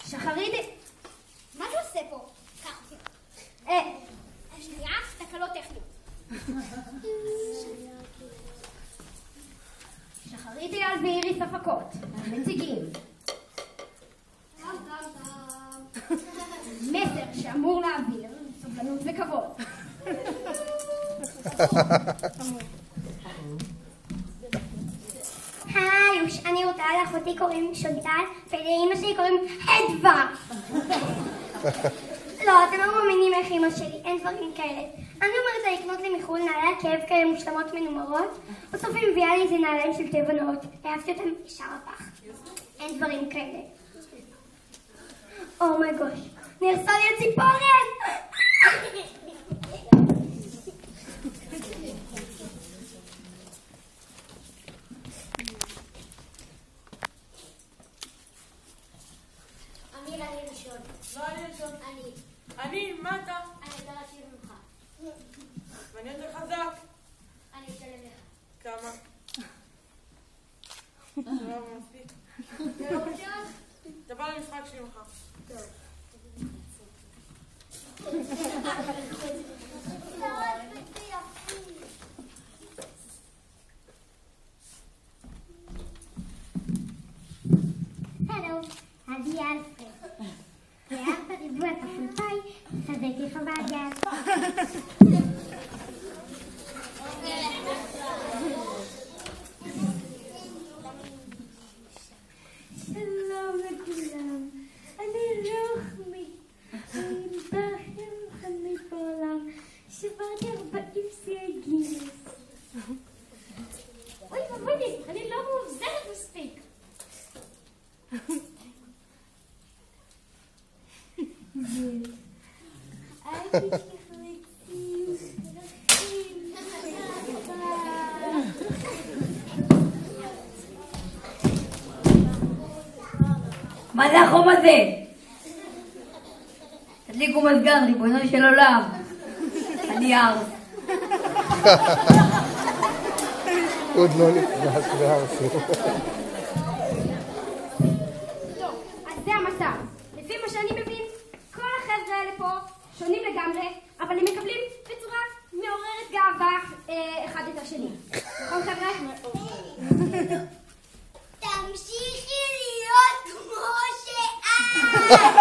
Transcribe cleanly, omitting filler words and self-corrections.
שחרית... מה אתה עושה פה? שנייה, תקלות טכניות. שחרית אייל ואיריס הפקות, מציגים. מסר שאמור להעביר סובלנות וכבוד. היי, אני רוצה לאחותי קוראים שונטל ולאמא שלי קוראים אדווה. לא, אתם לא מאמינים איך אמא שלי, אין דברים כאלה. אני אומרת לה לקנות לי מחו"ל נעלי עקב כאלה מושלמות מנומרות, בסוף היא מביאה לי איזה נעליים של טבע נאות, אהבתי אותם ישר לפח. אין דברים כאלה. אומייגוש, נרסה לי הציפורן! אמיר, אני ראשון. לא, אני ראשון. אני, מה אתה? אני יותר עשיר ממך. ואני יותר חזק. אני אשלם לך. כמה? לא מספיק. זה לא ראשון? אתה בא למשחק שלי מחר. טוב. Hello, Adi Alfred. Beata ריבוע כפול פאי, צדק כמעגל. שלום לכולם, אני רוחמי, אני בכם חמית בעולם, שברתי 40 שיאי גינס. אוי ואבוי לי, אני לא מאובזרת מספיק. אל תשכח לציוש רחים. מה זה החום הזה? תדליקו מזגן, ריבונו של עולם. אני ארס. עוד לא נכנס לארסים. טוב, אז זה המצב. לפי מה שאני מבין, כל החבר'ה האלה פה שונים לגמרי, אבל הם מקבלים בצורה מעוררת גאווה אחד את השני. נכון חבר'ה? תמשיכי להיות כמו שאת!